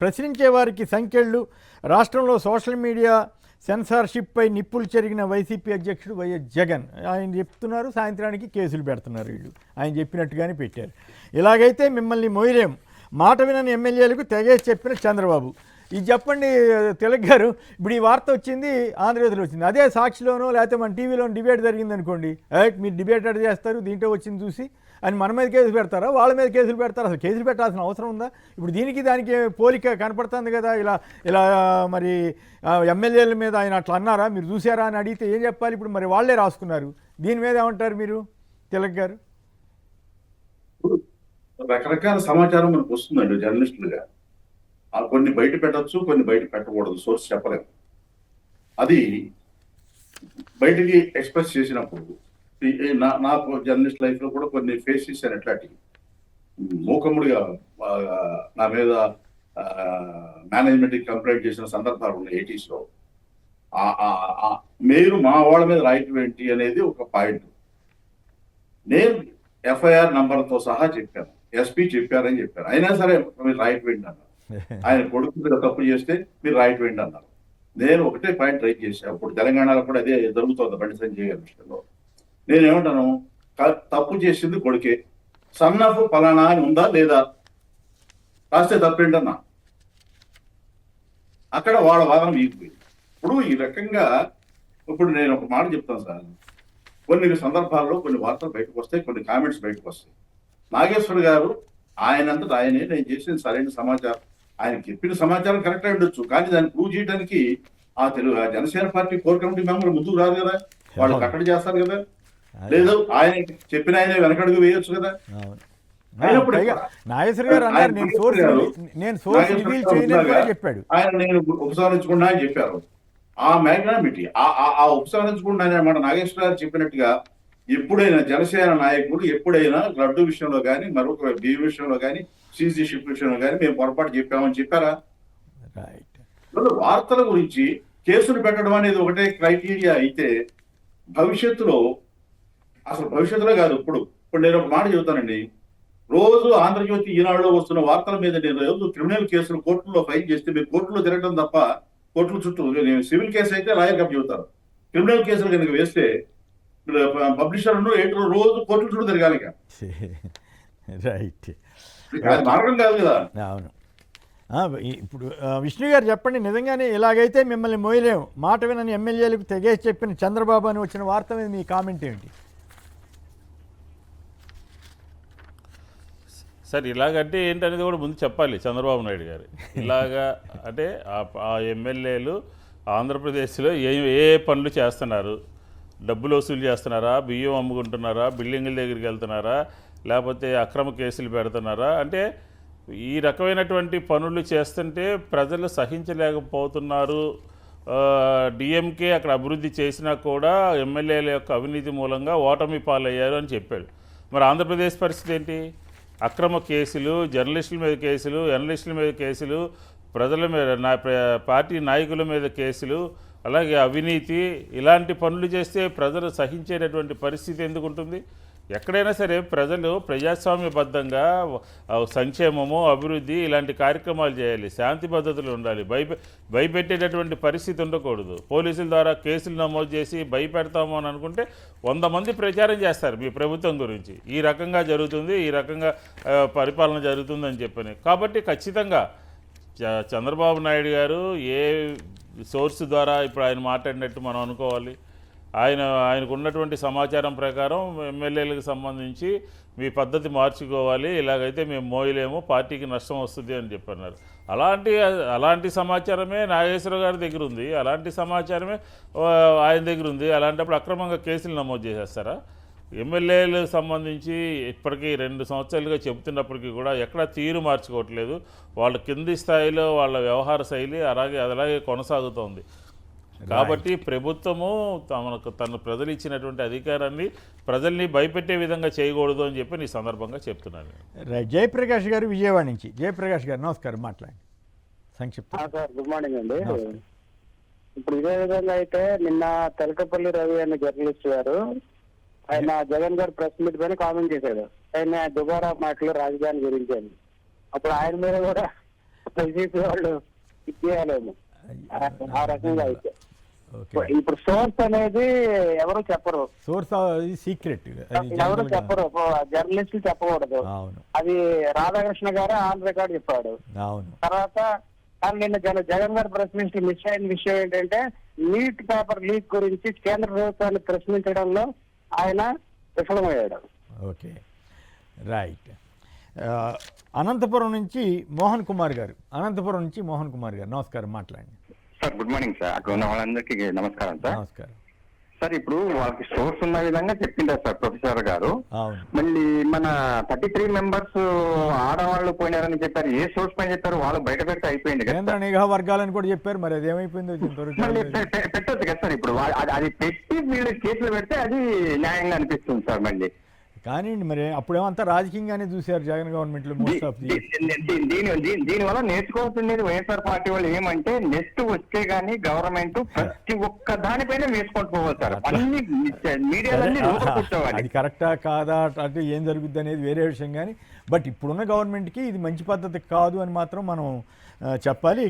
ప్రశ్నించే వారికి సంఖ్యలు. రాష్ట్రంలో సోషల్ మీడియా సెన్సార్షిప్పై నిప్పులు చెరిగిన వైసీపీ అధ్యక్షుడు వైఎస్ జగన్. ఆయన చెప్తున్నారు, సాయంత్రానికి కేసులు పెడుతున్నారు వీళ్ళు. ఆయన చెప్పినట్టుగానే పెట్టారు. ఇలాగైతే మిమ్మల్ని మొయ్యలేం, మాట వినని ఎమ్మెల్యేలకు తెగేసి చెప్పిన చంద్రబాబు. ఇది చెప్పండి తిలక్ గారు. ఇప్పుడు ఈ వార్త వచ్చింది, ఆంధ్రప్రదేశ్లో వచ్చింది. అదే సాక్షిలోనో లేకపోతే మన టీవీలో డిబేట్ జరిగింది అనుకోండి, మీరు డిబేట్ అడ్ చేస్తారు, దీంట్లో వచ్చింది చూసి అని మన మీద కేసులు పెడతారా, వాళ్ళ మీద కేసులు పెడతారా? అసలు కేసులు పెట్టాల్సిన అవసరం ఉందా? ఇప్పుడు దీనికి దానికి పోలిక కనపడుతుంది కదా. ఇలా ఇలా మరి ఎమ్మెల్యేల మీద ఆయన అట్లా అన్నారా, మీరు చూసారా అని అడిగితే ఏం చెప్పాలి? ఇప్పుడు మరి వాళ్ళే రాసుకున్నారు. దీని మీద ఏమంటారు మీరు తిలక్ గారు? రకరకాల సమాచారం మనకు వస్తుందండి జర్నలిస్టులుగా. కొన్ని బయట పెట్టచ్చు, కొన్ని బయట పెట్టకూడదు, సోర్స్ చెప్పలేము. అది బయటికి ఎక్స్ప్రెస్ చేసినప్పుడు నాకు జర్నలిస్ట్ లైఫ్ లో కూడా కొన్ని ఫేస్ చేశాను. ఎట్లాంటివి మూకముడిగా నా మీద మేనేజ్మెంట్ కంప్లైంట్ చేసిన సందర్భాలు ఉన్నాయి 80s లో. మీరు మా వాళ్ళ మీద రాయటం ఏంటి అనేది ఒక పాయింట్. నేను ఎఫ్ఐఆర్ నంబర్తో సహా చెప్పాను, ఎస్పీ చెప్పారని చెప్పాను. అయినా సరే మీరు రాయటం ఏంటి అన్నారు. ఆయన కొడుకు మీద తప్పు చేస్తే మీరు రాయటం ఏంటి అన్నారు. నేను ఒకటే పాయింట్ రైట్ చేశాను. ఇప్పుడు తెలంగాణలో కూడా అదే జరుగుతుంది బండి సంజయ్ గారి విషయంలో. నేనేమంటాను, తప్పు చేసింది కొడుకే, సన్నఫ్ ఫలానా అని ఉందా లేదా, రాస్తే తప్పేంటన్నా. అక్కడ వాళ్ళ వాదన వీగిపోయింది. ఇప్పుడు ఈ రకంగా ఇప్పుడు నేను ఒక మాట చెప్తాను సార్, కొన్ని సందర్భాల్లో కొన్ని వార్తలు బయటకు వస్తాయి, కొన్ని కామెంట్స్ బయటకు వస్తాయి. నాగేశ్వర్ గారు ఆయనంతటా ఆయనే నేను చేసిన సరైన సమాచారం, ఆయన చెప్పిన సమాచారం కరెక్ట్ అయి ఉండొచ్చు, కానీ దాన్ని ప్రూవ్ చేయడానికి ఆ Janasena party core committee member ముందుకు రాదు కదా, వాళ్ళు కట్టడి చేస్తారు కదా. లేదు ఆయన చెప్పిన ఆయన వెనకడుగు వేయొచ్చు కదా. ఆయన నేను ఉపసంహరించుకున్నా అని చెప్పారు. ఆ మ్యాగ్నామిటీ ఆ ఉపసంహరించుకున్నా అన్నమాట. నాగేశ్వర గారు చెప్పినట్టుగా ఎప్పుడైనా జనసేన నాయకులు ఎప్పుడైనా లడ్డు విషయంలో కానీ, మరొక బియ్యం విషయంలో కానీ, సీసీ షిప్ విషయంలో కానీ మేము పొరపాటు చెప్పామని చెప్పారా? వార్తల గురించి కేసులు పెట్టడం అనేది ఒకటే క్రైటీరియా అయితే భవిష్యత్తులో, అసలు భవిష్యత్తులో కాదు, ఇప్పుడు నేను ఒక మాట చెబుతానండి. రోజు ఆంధ్రజ్యోతి ఈనాడులో వస్తున్న వార్తల మీద నేను రోజు క్రిమినల్ కేసులు కోర్టులో ఫైల్ చేస్తే మీరు కోర్టులో తిరగడం తప్ప, కోర్టుల చుట్టూ సివిల్ కేసు అయితే లాయర్ కప్ చెబుతారు, క్రిమినల్ కేసులు కనుక వేస్తే పబ్లిషర్ ఎడిటర్ రోజు కోర్టుల చుట్టూ తిరగాలి. రైట్, మార్గం కాదు కదా. అవును. ఇప్పుడు విష్ణు గారు చెప్పండి, నిజంగానే ఇలాగైతే మిమ్మల్ని మోయలేము, మాట వినని ఎమ్మెల్యేలకు తెగేసి చెప్పిన చంద్రబాబు అని వచ్చిన వార్త మీద మీ కామెంట్ ఏంటి సార్? ఇలాగంటే ఏంటనేది కూడా ముందు చెప్పాలి చంద్రబాబు నాయుడు గారు. ఇలాగా అంటే ఆ ఎమ్మెల్యేలు ఆంధ్రప్రదేశ్లో ఏ పనులు చేస్తున్నారు, డబ్బులు వసూలు చేస్తున్నారా, బియ్యం అమ్ముకుంటున్నారా, బిల్డింగుల దగ్గరికి వెళ్తున్నారా, లేకపోతే అక్రమ కేసులు పెడుతున్నారా, అంటే ఈ రకమైనటువంటి పనులు చేస్తుంటే ప్రజలు సహించలేకపోతున్నారు. డిఎంకే అక్కడ అభివృద్ధి చేసినా కూడా ఎమ్మెల్యేల యొక్క అవినీతి మూలంగా ఓటమి పాలయ్యారు అని చెప్పాడు. మరి ఆంధ్రప్రదేశ్ పరిస్థితి ఏంటి? అక్రమ కేసులు, జర్నలిస్టుల మీద కేసులు, ఎనలిస్టుల మీద కేసులు, ప్రజల మీద, పార్టీ నాయకుల మీద కేసులు, అలాగే అవినీతి, ఇలాంటి పనులు చేస్తే ప్రజలు సహించేటటువంటి పరిస్థితి ఎందుకు ఉంటుంది? ఎక్కడైనా సరే ప్రజలు ప్రజాస్వామ్యబద్ధంగా సంక్షేమము, అభివృద్ధి ఇలాంటి కార్యక్రమాలు చేయాలి, శాంతి భద్రతలు ఉండాలి, భయపెట్టేటటువంటి పరిస్థితి ఉండకూడదు. పోలీసుల ద్వారా కేసులు నమోదు చేసి భయపెడతాము అని అనుకుంటే 100 మంది ప్రచారం చేస్తారు మీ ప్రభుత్వం గురించి, ఈ రకంగా జరుగుతుంది, ఈ రకంగా పరిపాలన జరుగుతుందని చెప్పని. కాబట్టి ఖచ్చితంగా చంద్రబాబు నాయుడు గారు ఏ సోర్స్ ద్వారా ఇప్పుడు ఆయన మాట్లాడినట్టు మనం అనుకోవాలి, ఆయనకు ఉన్నటువంటి సమాచారం ప్రకారం ఎమ్మెల్యేలకు సంబంధించి మీ పద్ధతి మార్చుకోవాలి, ఇలాగైతే మేము మోయలేము, పార్టీకి నష్టం వస్తుంది అని చెప్పన్నారు. అలాంటి సమాచారమే నాగేశ్వర గారి దగ్గర ఉంది, అలాంటి సమాచారమే ఆయన దగ్గర ఉంది. అలాంటప్పుడు అక్రమంగా కేసులు నమోదు చేసేస్తారా? ఎమ్మెల్యేలకు సంబంధించి ఇప్పటికీ 2 సంవత్సరాలుగా చెబుతున్నప్పటికీ కూడా ఎక్కడా తీరు మార్చుకోవట్లేదు. వాళ్ళ కింది స్థాయిలో వాళ్ళ వ్యవహార శైలి అలాగే కొనసాగుతోంది. కాబట్టి ప్రభుత్వము తను ప్రజలు ఇచ్చినటువంటి అధికారాన్ని ప్రజల్ని భయపెట్టే విధంగా చేయకూడదు అని చెప్పి ఈ సందర్భంగా చెప్తున్నాను. జయప్రకాష్ గారు విజయవాడ నుంచి. జయప్రకాష్ గారు నమస్కారం, మాట్లాడండి సంక్షిప్త. సార్ గుడ్ మార్నింగ్ అండి. ఇప్పుడు ఇదే విధంగా అయితే నిన్న తెలకపల్లి రవి అనే జర్నలిస్ట్ గారు ఆయన జగన్ గారు ప్రెస్ మీట్ పైన కామెంట్ చేశాడు, ఆయన దుబారా మాటలు రాజధాని గురించి అని. అప్పుడు ఆయన మీద కూడా వైసీపీ వాళ్ళు ఇచ్చేయాలేమో ఆ రకంగా అయితే. ఓకే, ఇప్పుడు సోర్స్ అనేది ఎవరు చెప్పరు, సోర్స్ సీక్రెట్, ఎవరు చెప్పరు, జర్నలిస్టులు చెప్పకూడదు. అవును అది రాధాకృష్ణ గారు ఆన్ రికార్డ్ చెప్పాడు. అవును తర్వాత కానీ నిన్న జగన్ గారు ప్రశ్నించి మిస్ అయిన విషయం ఏంటంటే నీట్ పేపర్ లీక్ గురించి కేంద్ర ప్రభుత్వాన్ని ప్రశ్నించడంలో ఆయన విఫలమయ్యాడు. Okay right. అనంతపురం నుంచి మోహన్ కుమార్ గారు, నమస్కారం, మాట్లాడండి సార్. Good morning sir. అక్కడ ఉన్న వాళ్ళందరికీ నమస్కారం సార్. నమస్కారం. సార్ ఇప్పుడు వాళ్ళకి సోర్స్ ఉన్న విధంగా చెప్పింటారు సార్ ప్రొఫెసర్ గారు. అవును మళ్ళీ మన 33 మెంబర్స్ ఆడవాళ్ళు పోయినారని చెప్పారు. ఏ సోర్స్ పైన చెప్పారు? వాళ్ళు బయట పెడితే అయిపోయింది కదా కేంద్ర సార్. నిఘా వర్గాలని కూడా చెప్పారు, మరి అది ఏమైపోయిందో మళ్ళీ పెట్టొచ్చు కదా సార్. ఇప్పుడు అది పెట్టి వీళ్ళు కేసులు పెడితే అది న్యాయంగా అనిపిస్తుంది సార్. మళ్ళీ కానీ మరి అప్పుడేమంతా రాజకీయంగానే చూశారు జగన్ గవర్నమెంట్లో మోస్ట్ ఆఫ్ ది. దీని వల్ల నేర్చుకోవాల్సింది వైఎస్ఆర్ పార్టీ వాళ్ళు ఏమంటే నెక్స్ట్ వస్తే గానీ గవర్నమెంట్ ప్రతి ఒక్క దానిపైన వేసుకుంటూ పోవాలి సార్. అన్ని మీడియాలన్నీ లోపల కూర్చోవాలి. అది కరెక్టా కాదా అంటే ఏం జరుగుద్ది అనేది వేరే విషయం, కానీ బట్ ఇప్పుడున్న గవర్నమెంట్కి ఇది మంచి పద్ధతి కాదు అని మాత్రం మనం చెప్పాలి.